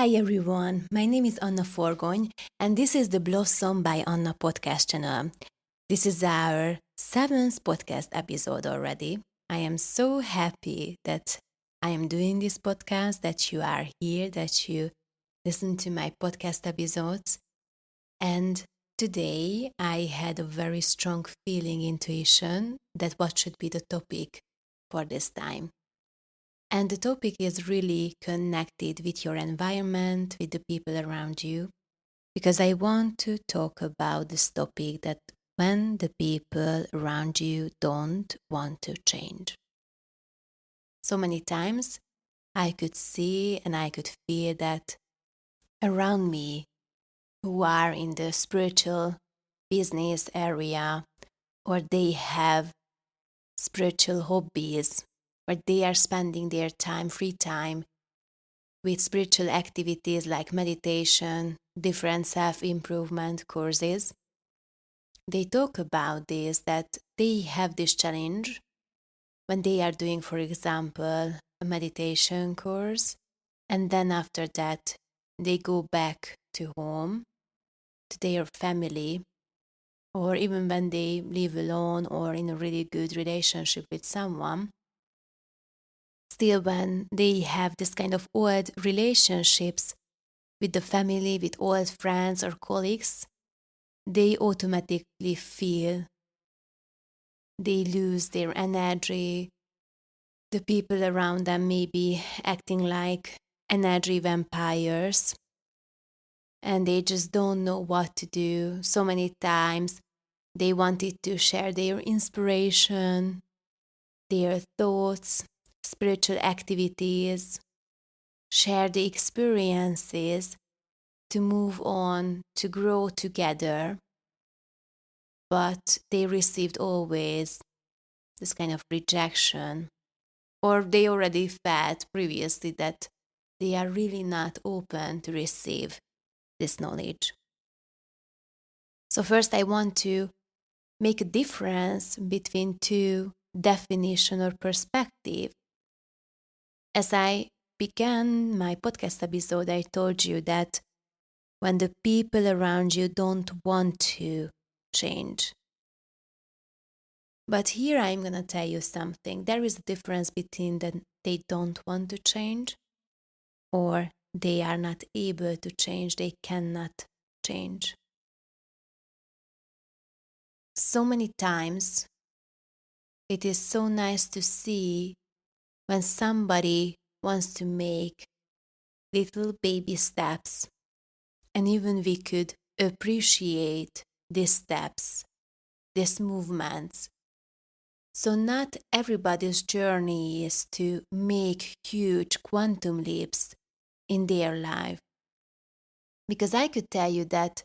Hi everyone, my name is Anna Forgony and this is the Blossom by Anna podcast channel. This is our seventh podcast episode already. I am so happy that I am doing this podcast, that you are here, that you listen to my podcast episodes. And today I had a very strong feeling, intuition that what should be the topic for this time. And the topic is really connected with your environment, with the people around you, because I want to talk about this topic that when the people around you don't want to change. So many times I could see and I could feel that around me who are in the spiritual business area or they have spiritual hobbies or they are spending their time, free time with spiritual activities like meditation, different self improvement courses. They talk about this that they have this challenge when they are doing, for example, a meditation course, and then after that, they go back to home, to their family, or even when they live alone or in a really good relationship with someone. Still, when they have this kind of old relationships with the family, with old friends or colleagues, they automatically feel they lose their energy. The people around them may be acting like energy vampires and they just don't know what to do. So many times they wanted to share their inspiration, their thoughts, spiritual activities, share the experiences to move on, to grow together. But they received always this kind of rejection, or they already felt previously that they are really not open to receive this knowledge. So, first, I want to make a difference between two definition or perspective. As I began my podcast episode, I told you that when the people around you don't want to change. But here I'm going to tell you something. There is a difference between that they don't want to change or they are not able to change, they cannot change. So many times it is so nice to see when somebody wants to make little baby steps, and even we could appreciate these steps, these movements. So, not everybody's journey is to make huge quantum leaps in their life. Because I could tell you that,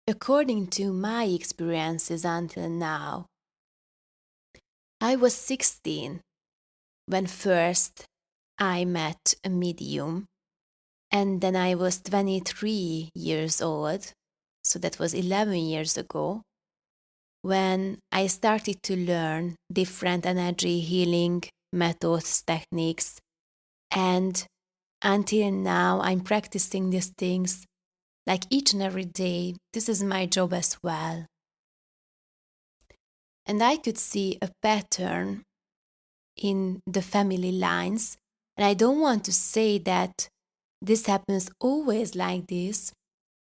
according to my experiences until now, I was 16 when first I met a medium, and then I was 23 years old, so that was 11 years ago, when I started to learn different energy healing methods, techniques, and until now I'm practicing these things like each and every day. This is my job as well. And I could see a pattern in the family lines. And I don't want to say that this happens always like this,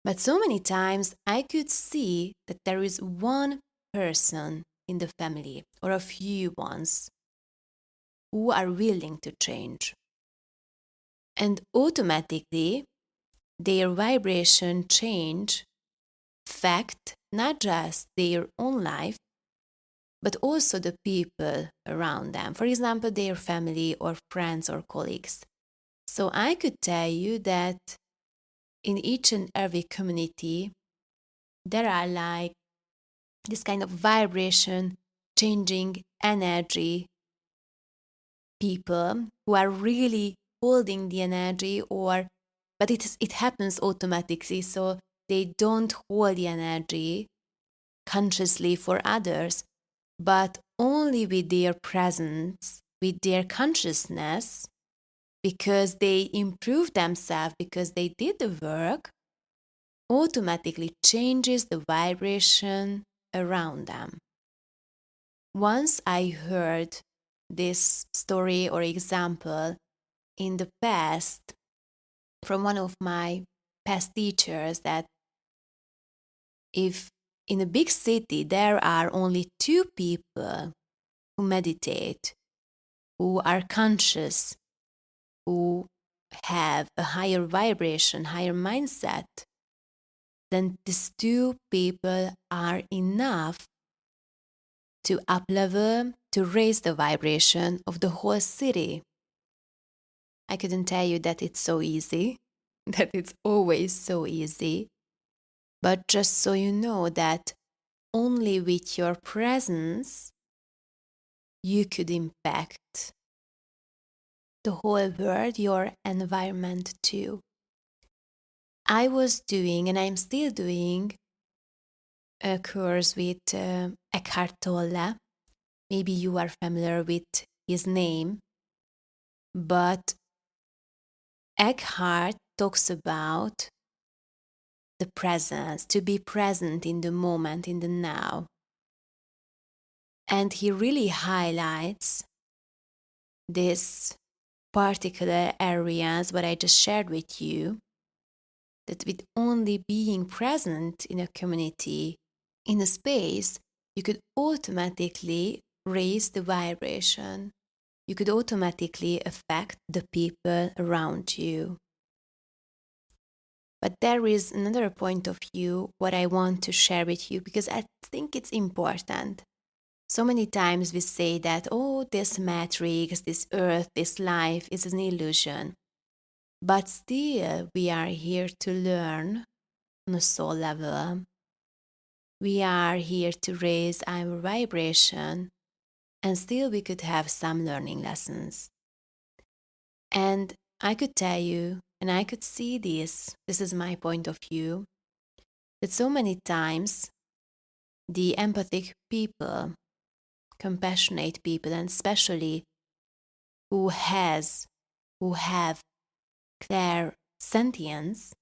but so many times I could see that there is one person in the family or a few ones who are willing to change. And automatically their vibration change affect not just their own life, but also the people around them. For example, their family or friends or colleagues. So I could tell you that in each and every community, there are like this kind of vibration changing energy people who are really holding the energy, or but it happens automatically, so they don't hold the energy consciously for others, but only with their presence, with their consciousness, because they improved themselves, because they did the work, automatically changes the vibration around them. Once I heard this story or example in the past from one of my past teachers, that if in a big city there are only 2 people who meditate, who are conscious, who have a higher vibration, higher mindset, then these 2 people are enough to uplevel, to raise the vibration of the whole city. I couldn't tell you that it's so easy, that it's always so easy, but just so you know that only with your presence you could impact the whole world, your environment too. I was doing, and I'm still doing, a course with Eckhart Tolle. Maybe you are familiar with his name, but Eckhart talks about the presence, to be present in the moment, in the now. And he really highlights this particular areas what I just shared with you, that with only being present in a community, in a space, you could automatically raise the vibration. You could automatically affect the people around you. But there is another point of view what I want to share with you, because I think it's important. So many times we say that, oh, this matrix, this earth, this life is an illusion. But still, we are here to learn on a soul level. We are here to raise our vibration, and still we could have some learning lessons. And I could tell you, and I could see this is my point of view, that so many times the empathic people, compassionate people, and especially who have clear sentience,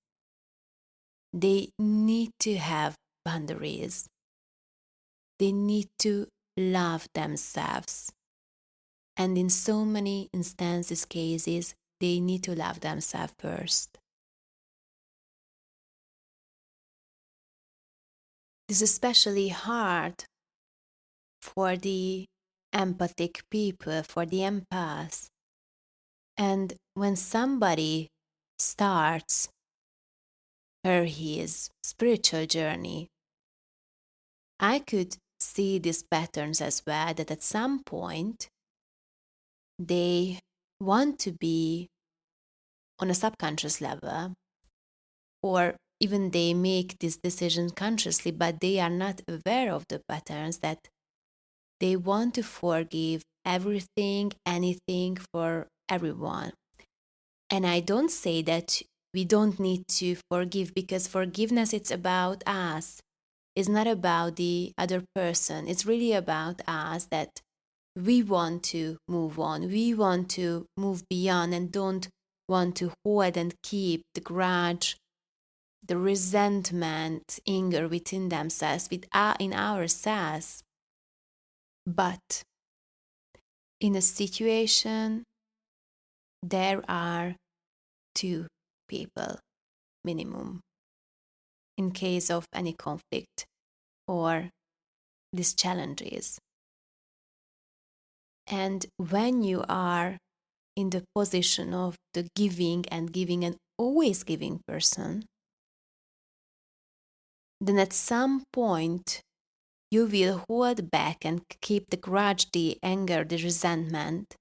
they need to have boundaries. They need to love themselves. And in so many instances, cases, they need to love themselves first. This is especially hard for the empathic people, for the empaths. And when somebody starts her his spiritual journey, I could see these patterns as well, that at some point they want to be on a subconscious level, or even they make this decision consciously, but they are not aware of the patterns, that they want to forgive everything, anything for everyone. And I don't say that we don't need to forgive, because forgiveness, it's about us. It's not about the other person. It's really about us, that we want to move on. We want to move beyond and don't want to hold and keep the grudge, the resentment, anger within themselves, in ourselves. But in a situation, there are 2 people minimum in case of any conflict or these challenges. And when you are in the position of the giving and always giving person, then at some point you will hold back and keep the grudge, the anger, the resentment,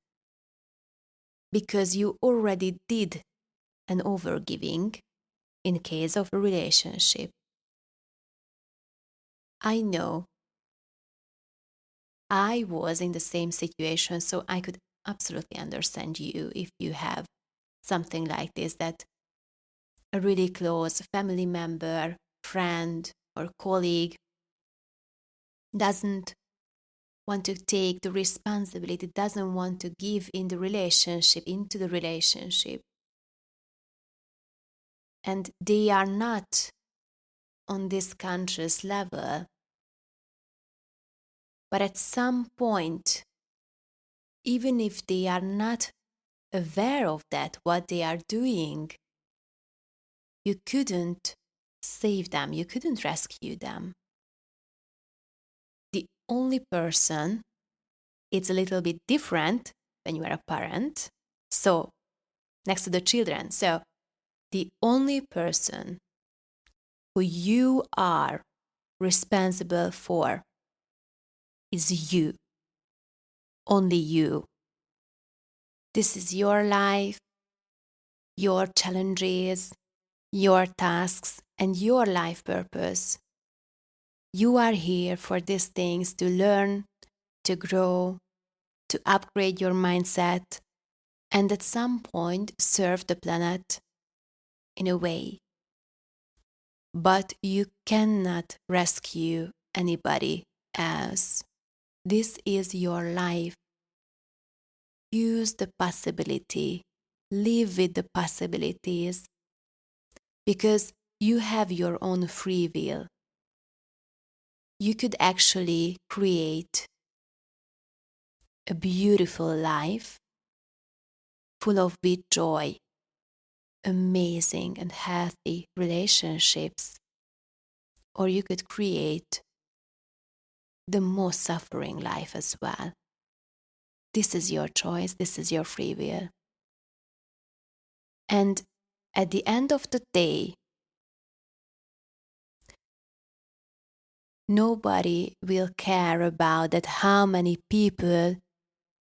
because you already did an overgiving in case of a relationship. I know I was in the same situation, so I could absolutely understand you if you have something like this, that a really close family member, friend, or colleague doesn't want to take the responsibility, doesn't want to give into the relationship. And they are not on this conscious level. But at some point, even if they are not aware of that, what they are doing, you couldn't save them, you couldn't rescue them. The only person, it's a little bit different when you are a parent, so next to the children. So the only person who you are responsible for is you, only you. This is your life, your challenges, your tasks, and your life purpose. You are here for these things to learn, to grow, to upgrade your mindset, and at some point serve the planet in a way. But you cannot rescue anybody else. This is your life. Use the possibility. Live with the possibilities. Because you have your own free will. You could actually create a beautiful life full of with joy, amazing and healthy relationships, or you could create the most suffering life as well. This is your choice, this is your free will. And at the end of the day, nobody will care about that how many people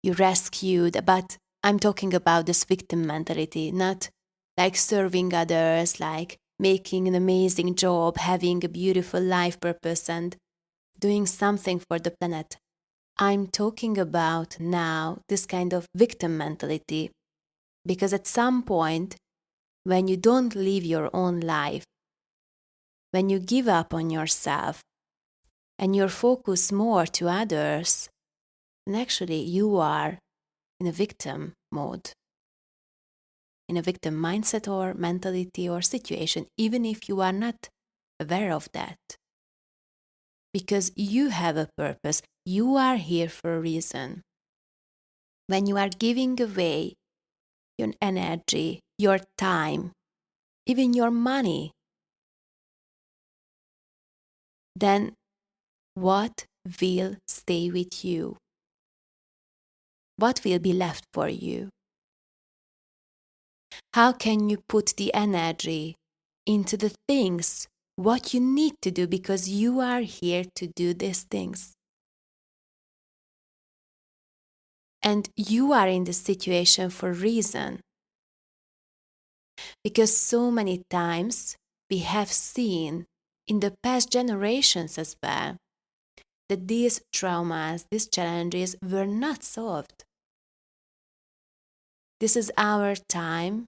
you rescued, but I'm talking about this victim mentality, not like serving others, like making an amazing job, having a beautiful life purpose and doing something for the planet. I'm talking about now this kind of victim mentality, because at some point, when you don't live your own life, when you give up on yourself and you're focused more to others, then actually you are in a victim mode, in a victim mindset or mentality or situation, even if you are not aware of that. Because you have a purpose, you are here for a reason. When you are giving away your energy, your time, even your money, then what will stay with you? What will be left for you? How can you put the energy into the things, what you need to do, because you are here to do these things? And you are in this situation for a reason. Because so many times we have seen in the past generations as well that these traumas, these challenges were not solved. This is our time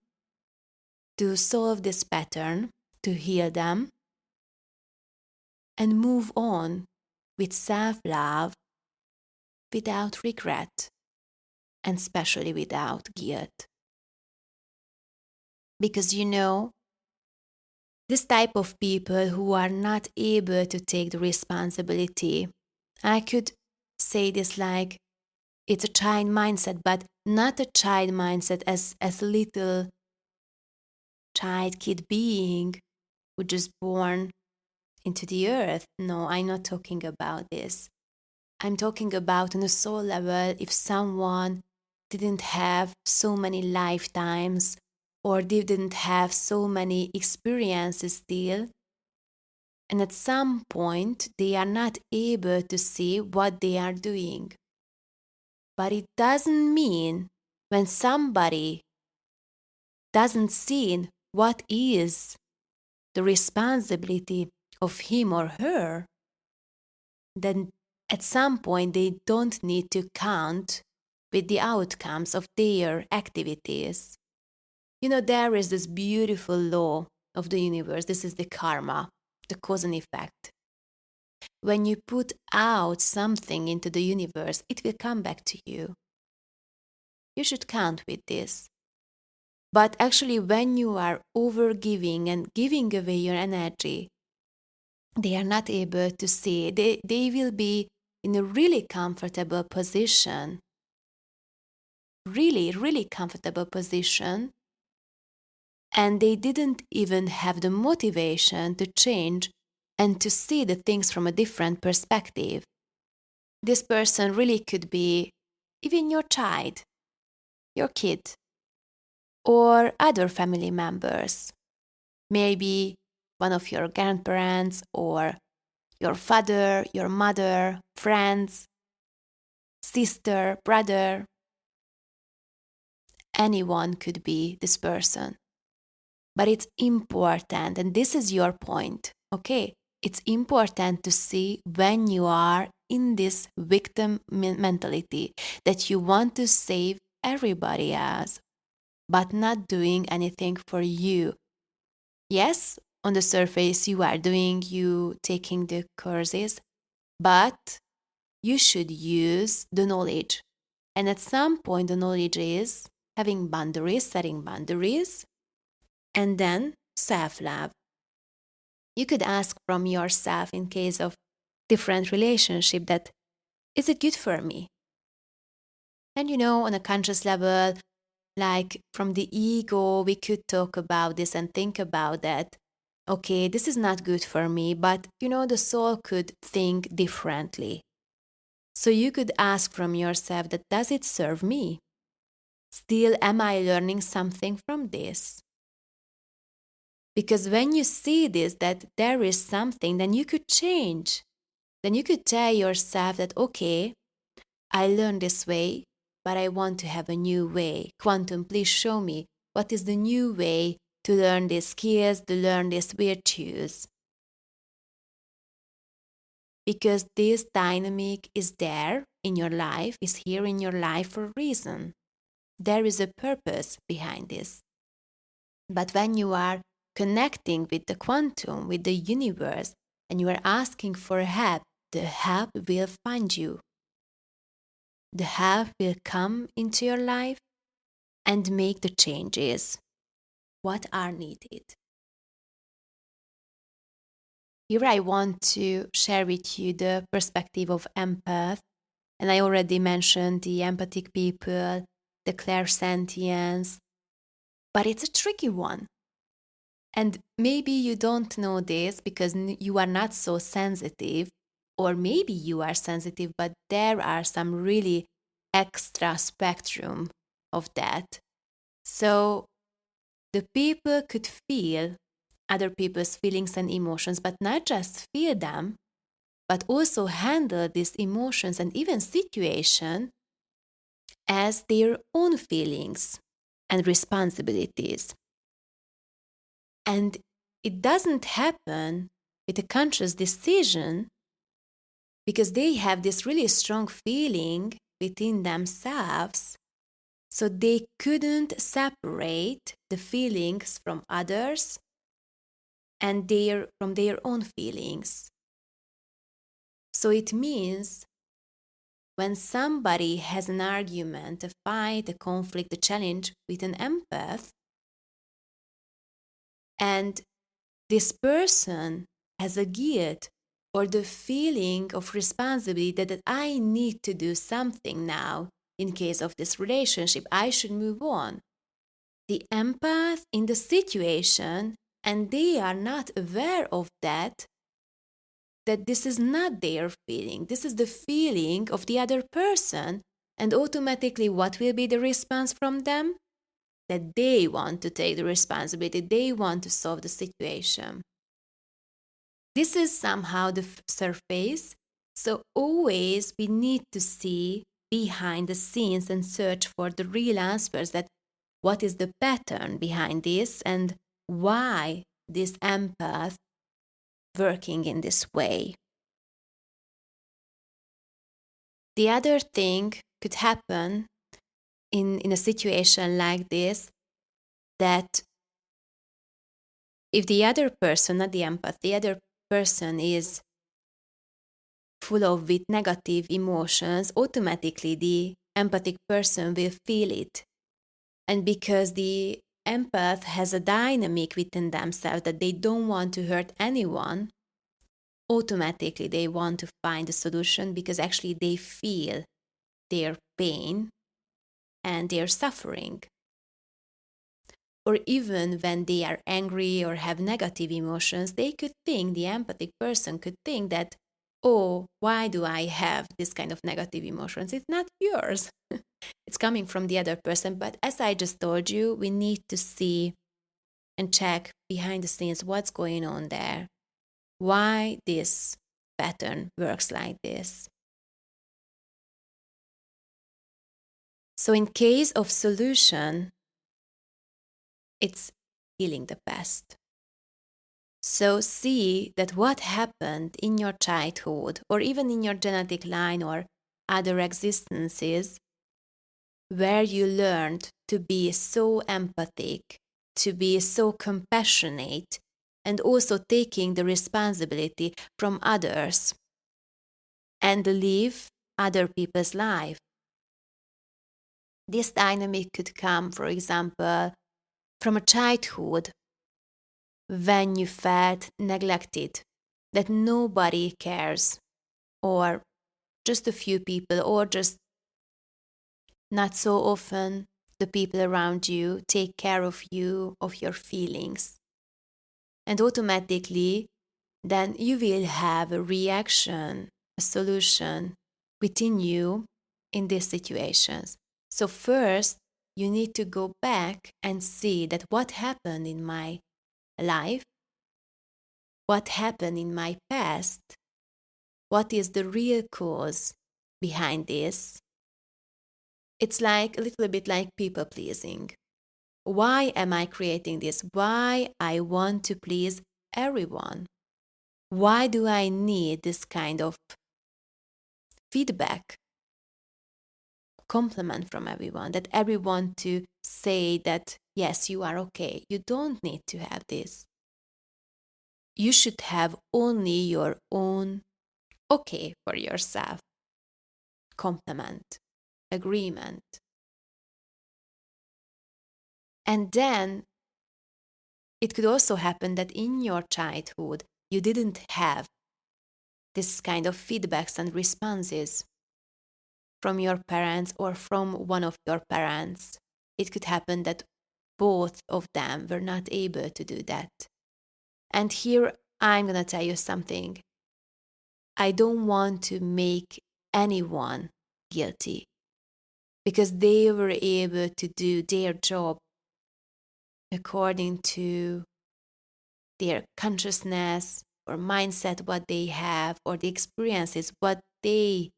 to solve this pattern, to heal them, and move on with self-love without regret, and especially without guilt. Because this type of people who are not able to take the responsibility, I could say this like it's a child mindset, but not a child mindset as a little child kid being who just born into the earth. No, I'm not talking about this. I'm talking about on a soul level, if someone didn't have so many lifetimes or didn't have so many experiences still, and at some point they are not able to see what they are doing. But it doesn't mean when somebody doesn't see what is the responsibility of him or her, then at some point they don't need to count with the outcomes of their activities. There is this beautiful law of the universe. This is the karma, the cause and effect. when you put out something into the universe, it will come back to you. You should count with this. But actually, when you are overgiving and giving away your energy, they are not able to see. They will be in a really comfortable position, really, really comfortable position, and they didn't even have the motivation to change and to see the things from a different perspective. This person really could be even your child, your kid, or other family members. Maybe one of your grandparents or your father, your mother, friends, sister, brother. Anyone could be this person. But it's important, and this is your point, okay? It's important to see when you are in this victim mentality that you want to save everybody else, but not doing anything for you. Yes, on the surface you are taking the courses, but you should use the knowledge. And at some point, the knowledge is having boundaries, setting boundaries, and then self-love. You could ask from yourself in case of different relationship that, is it good for me? And on a conscious level, like from the ego, we could talk about this and think about that. Okay, this is not good for me, but the soul could think differently. So you could ask from yourself that, does it serve me? Still, am I learning something from this? Because when you see this, that there is something, then you could change. Then you could tell yourself that, okay, I learned this way, but I want to have a new way. Quantum, please show me what is the new way to learn these skills, to learn these virtues. Because this dynamic is there in your life, is here in your life for a reason. There is a purpose behind this. But when you are connecting with the quantum, with the universe, and you are asking for help, the help will find you. The help will come into your life and make the changes what are needed. Here I want to share with you the perspective of empath, and I already mentioned the empathic people, the clairsentience, but it's a tricky one. And maybe you don't know this because you are not so sensitive, or maybe you are sensitive, but there are some really extra spectrum of that. So the people could feel other people's feelings and emotions, but not just feel them, but also handle these emotions and even situation as their own feelings and responsibilities. And it doesn't happen with a conscious decision because they have this really strong feeling within themselves. So they couldn't separate the feelings from others and from their own feelings. So it means when somebody has an argument, a fight, a conflict, a challenge with an empath, and this person has a guilt or the feeling of responsibility that I need to do something now in case of this relationship, I should move on. The empath in the situation, and they are not aware of that this is not their feeling, this is the feeling of the other person, and automatically what will be the response from them? That they want to take the responsibility, they want to solve the situation. This is somehow the surface, so always we need to see behind the scenes and search for the real answers, that what is the pattern behind this and why this empath working in this way. The other thing could happen in a situation like this, that if the other person, not the empath, the other person is full of with negative emotions, automatically the empathic person will feel it. And because the empath has a dynamic within themselves that they don't want to hurt anyone, automatically they want to find a solution because actually they feel their pain and their suffering. Or even when they are angry or have negative emotions, they could think, the empathic person could think that, oh, why do I have this kind of negative emotions? It's not yours. It's coming from the other person. But as I just told you, we need to see and check behind the scenes what's going on there. Why this pattern works like this. So in case of solution, it's healing the past. So see that what happened in your childhood or even in your genetic line or other existences where you learned to be so empathic, to be so compassionate, and also taking the responsibility from others and live other people's life. This dynamic could come, for example, from a childhood when you felt neglected, that nobody cares, or just a few people, or just not so often the people around you take care of you, of your feelings. And automatically, then you will have a reaction, a solution within you in these situations. So first, you need to go back and see that what happened in my life, what happened in my past, what is the real cause behind this. It's like a little bit like people pleasing. Why am I creating this? Why I want to please everyone? Why do I need this kind of feedback, compliment from everyone, that everyone to say that, yes, you are okay. You don't need to have this. You should have only your own okay for yourself, compliment, agreement. And then it could also happen that in your childhood, you didn't have this kind of feedbacks and responses from your parents or from one of your parents. It could happen that both of them were not able to do that. And here I'm going to tell you something. I don't want to make anyone guilty because they were able to do their job according to their consciousness or mindset, what they have, or the experiences, what they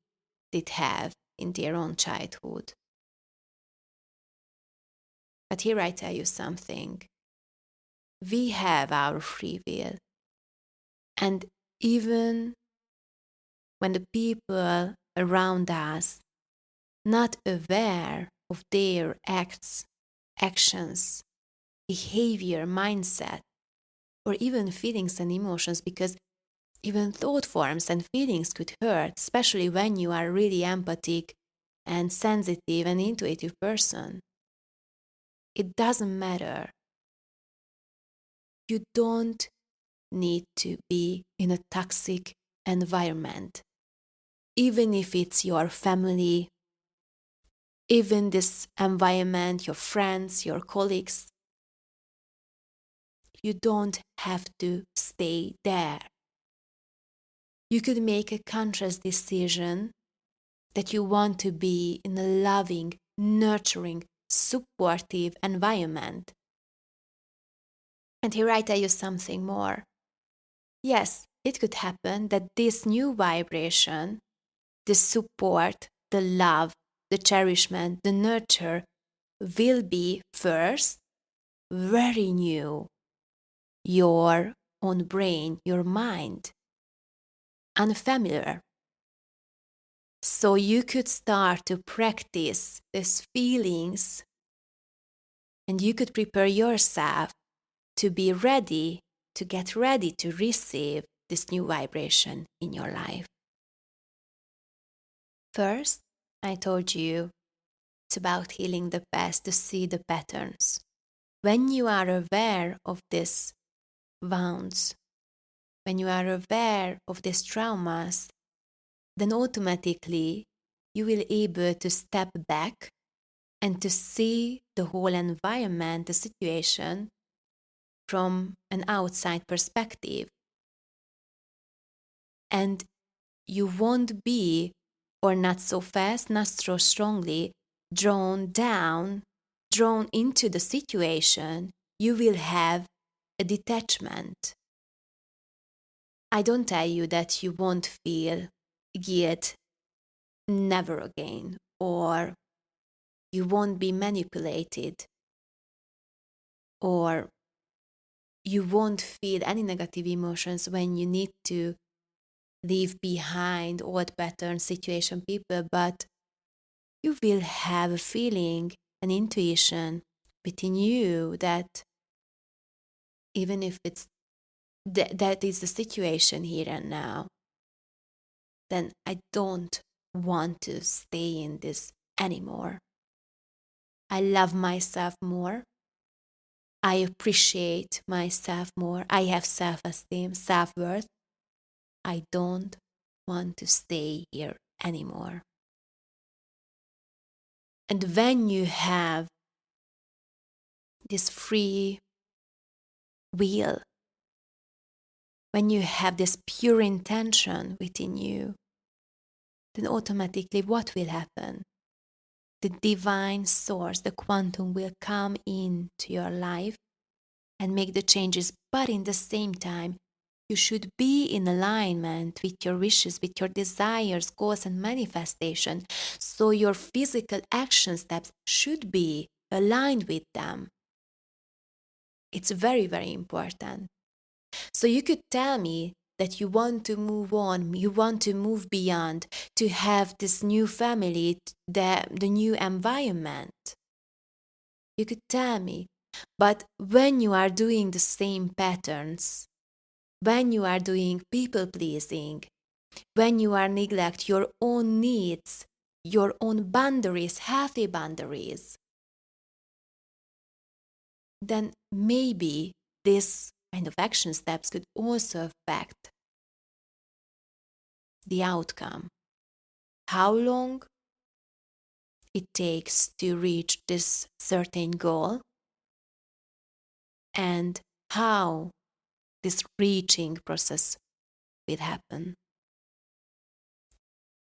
did have in their own childhood. But here I tell you something. We have our free will. And even when the people around us not aware of their acts, actions, behavior, mindset, or even feelings and emotions, because even thought forms and feelings could hurt, especially when you are really empathic and sensitive and intuitive person. It doesn't matter. You don't need to be in a toxic environment. Even if it's your family, even this environment, your friends, your colleagues, you don't have to stay there. You could make a conscious decision that you want to be in a loving, nurturing, supportive environment. And here I tell you something more. Yes, it could happen that this new vibration, the support, the love, the cherishment, the nurture will be first very new. Your own brain, your mind, unfamiliar. So you could start to practice these feelings and you could prepare yourself to be ready, to get ready to receive this new vibration in your life. First, I told you it's about healing the past to see the patterns. When you are aware of these wounds, when you are aware of these traumas, then automatically you will be able to step back and to see the whole environment, the situation from an outside perspective. And you won't be, or not so fast, not so strongly, drawn down, drawn into the situation. You will have a detachment. I don't tell you that you won't feel guilt never again, or you won't be manipulated, or you won't feel any negative emotions when you need to leave behind old pattern situation people, but you will have a feeling, an intuition within you that even if it's that is the situation here and now, then I don't want to stay in this anymore. I love myself more. I appreciate myself more. I have self-esteem, self-worth. I don't want to stay here anymore. And when you have this free will, when you have this pure intention within you, then automatically what will happen? The divine source, the quantum will come into your life and make the changes. But in the same time, you should be in alignment with your wishes, with your desires, goals, and manifestation. So your physical action steps should be aligned with them. It's very, very important. So you could tell me that you want to move on, you want to move beyond, to have this new family, the new environment. You could tell me. But when you are doing the same patterns, when you are doing people pleasing, when you are neglect your own needs, your own boundaries, healthy boundaries, then maybe this kind of action steps could also affect the outcome. How long it takes to reach this certain goal, and how this reaching process will happen.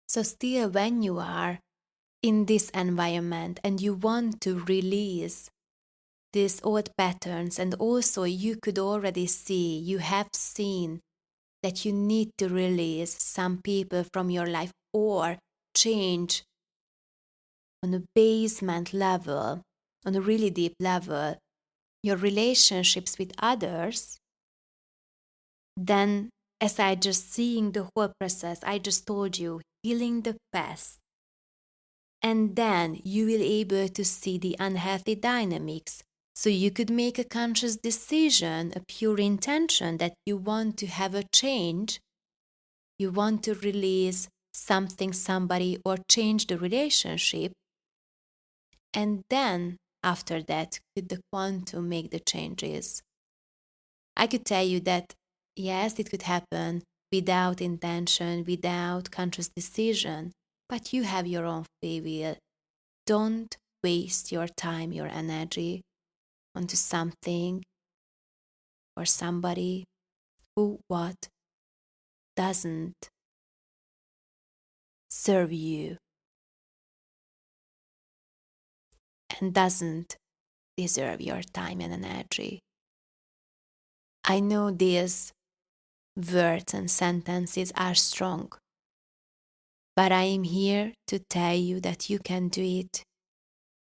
So still, when you are in this environment and you want to release these old patterns, and also you could already see, you have seen that you need to release some people from your life or change on a basement level, on a really deep level, your relationships with others, then as I just seeing the whole process, I just told you, healing the past. And then you will be able to see the unhealthy dynamics. So you could make a conscious decision, a pure intention that you want to have a change. You want to release something, somebody, or change the relationship. And then after that, could the quantum make the changes? I could tell you that, yes, it could happen without intention, without conscious decision, but you have your own free will. Don't waste your time, your energy onto something or somebody who what doesn't serve you and doesn't deserve your time and energy. I know these words and sentences are strong, but I am here to tell you that you can do it.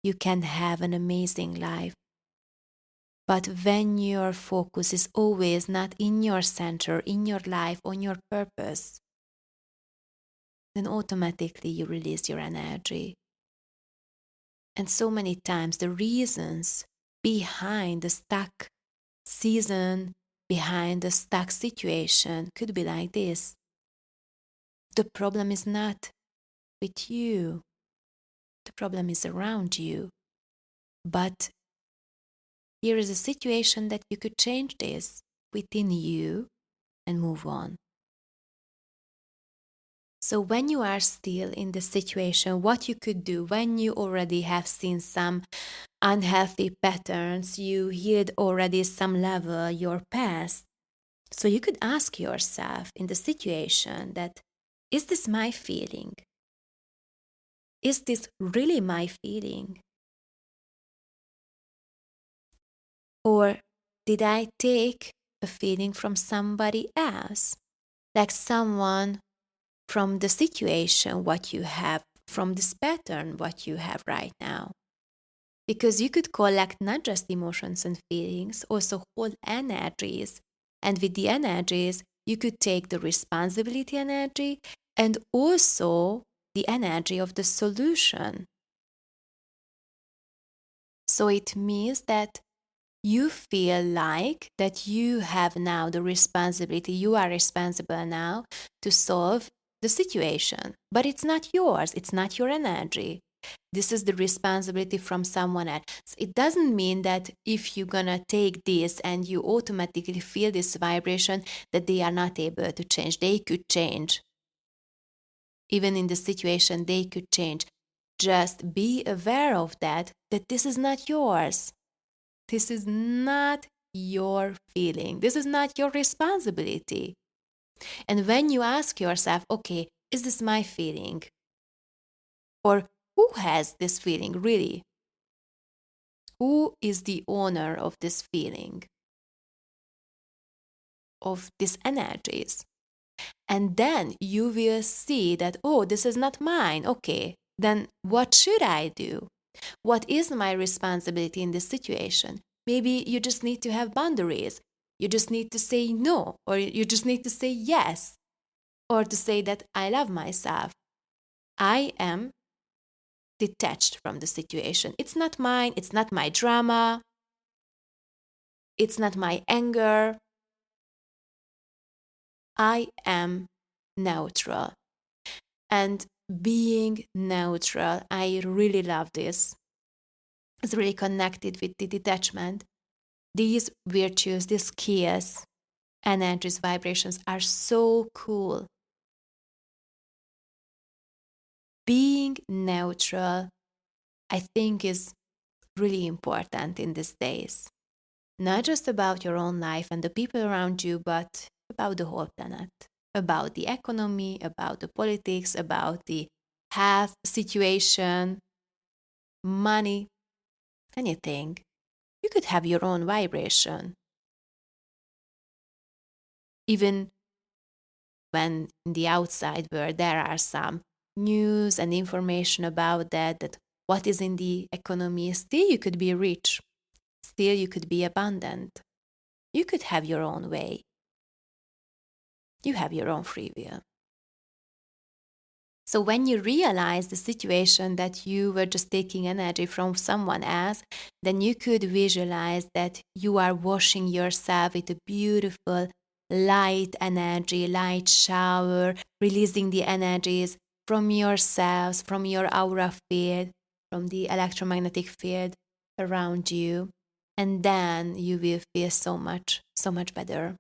You can have an amazing life. But when your focus is always not in your center, in your life, on your purpose, then automatically you release your energy. And so many times the reasons behind the stuck season, behind the stuck situation could be like this. The problem is not with you. The problem is around you. But here is a situation that you could change this within you and move on. So when you are still in the situation, what you could do when you already have seen some unhealthy patterns, you healed already some level your past. So you could ask yourself in the situation that, is this my feeling? Is this really my feeling? Or did I take a feeling from somebody else? Like someone from the situation, what you have, from this pattern, what you have right now. Because you could collect not just emotions and feelings, also whole energies. And with the energies, you could take the responsibility energy and also the energy of the solution. So it means that you feel like that you have now the responsibility, you are responsible now to solve the situation. But it's not yours, it's not your energy. This is the responsibility from someone else. It doesn't mean that if you're gonna take this and you automatically feel this vibration, that they are not able to change. They could change. Even in the situation, they could change. Just be aware of that this is not yours. This is not your feeling. This is not your responsibility. And when you ask yourself, okay, is this my feeling? Or who has this feeling really? Who is the owner of this feeling, of these energies? And then you will see that, oh, this is not mine. Okay, then what should I do? What is my responsibility in this situation? Maybe you just need to have boundaries. You just need to say no, or you just need to say yes, or to say that I love myself. I am detached from the situation. It's not mine. It's not my drama. It's not my anger. I am neutral. And being neutral, I really love this. It's really connected with the detachment. These virtues, these skills, energies, vibrations are so cool. Being neutral, I think, is really important in these days. Not just about your own life and the people around you, but about the whole planet, about the economy, about the politics, about the health situation, money, anything. You could have your own vibration. Even when in the outside world there are some news and information about that what is in the economy, still you could be rich, still you could be abundant. You could have your own way. You have your own free will. So when you realize the situation that you were just taking energy from someone else, then you could visualize that you are washing yourself with a beautiful light energy, light shower, releasing the energies from yourselves, from your aura field, from the electromagnetic field around you. And then you will feel so much better.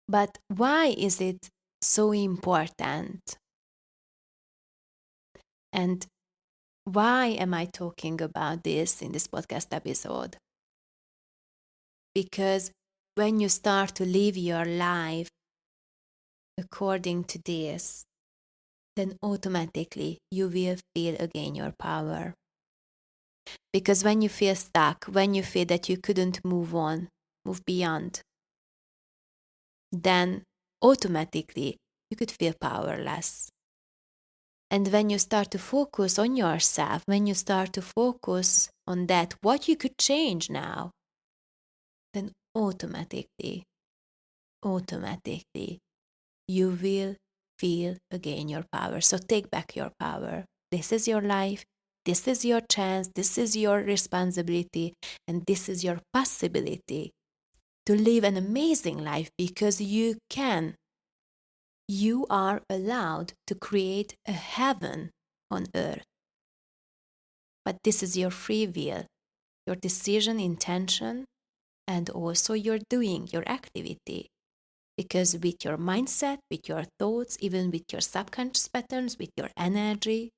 But why is it so important? And why am I talking about this in this podcast episode? Because when you start to live your life according to this, then automatically you will feel again your power. Because when you feel stuck, when you feel that you couldn't move on, move beyond, then automatically you could feel powerless. And when you start to focus on yourself, when you start to focus on that, what you could change now, then automatically, you will feel again your power. So take back your power. This is your life. This is your chance. This is your responsibility. And this is your possibility to live an amazing life because you can. You are allowed to create a heaven on earth. But this is your free will, your decision, intention, and also your doing, your activity. Because with your mindset, with your thoughts, even with your subconscious patterns, with your energy,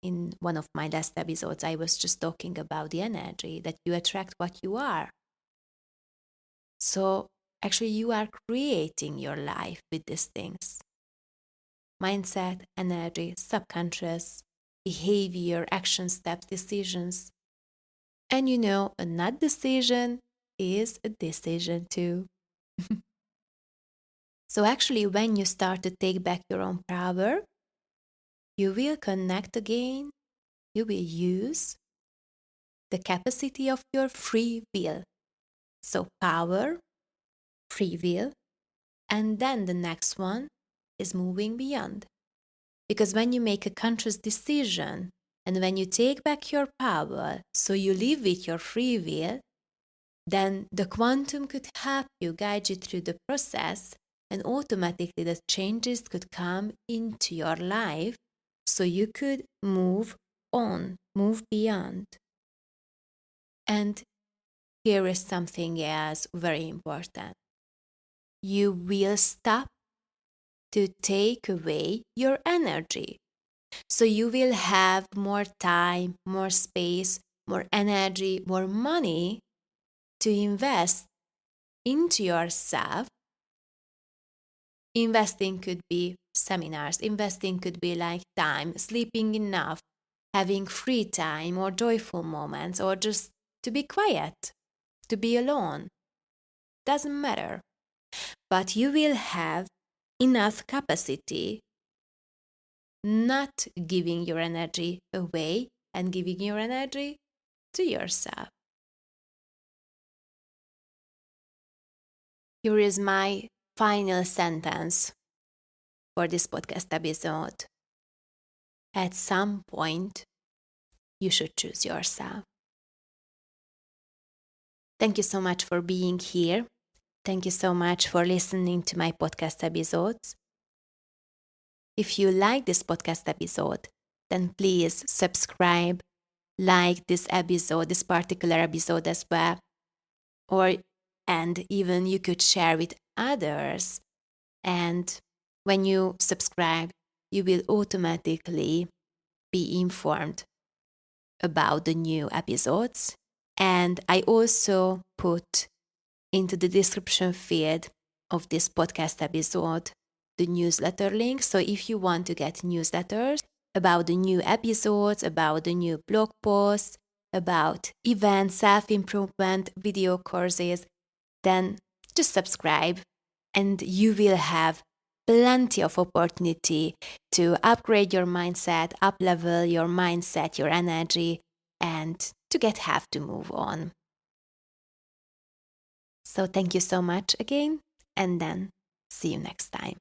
in one of my last episodes, I was just talking about the energy that you attract what you are. So actually, you are creating your life with these things: mindset, energy, subconscious, behavior, action steps, decisions. And a not decision is a decision too. So actually, when you start to take back your own power, you will connect again, you will use the capacity of your free will. So power, free will, and then the next one is moving beyond. Because when you make a conscious decision and when you take back your power, so you live with your free will, then the quantum could help you, guide you through the process, and automatically the changes could come into your life so you could move on, move beyond. And here is something else very important. You will stop to take away your energy. So you will have more time, more space, more energy, more money to invest into yourself. Investing could be seminars, investing could be like time, sleeping enough, having free time or joyful moments, or just to be quiet, to be alone. Doesn't matter. But you will have enough capacity not giving your energy away and giving your energy to yourself. Here is my final sentence for this podcast episode. At some point, you should choose yourself. Thank you so much for being here. Thank you so much for listening to my podcast episodes. If you like this podcast episode, then please subscribe, like this episode, this particular episode as well. And even you could share with others. And when you subscribe, you will automatically be informed about the new episodes. And I also put into the description field of this podcast episode the newsletter link. So if you want to get newsletters about the new episodes, about the new blog posts, about events, self-improvement, video courses, then just subscribe and you will have plenty of opportunity to upgrade your mindset, up-level your mindset, your energy, and to get help to move on. So thank you so much again, and then see you next time.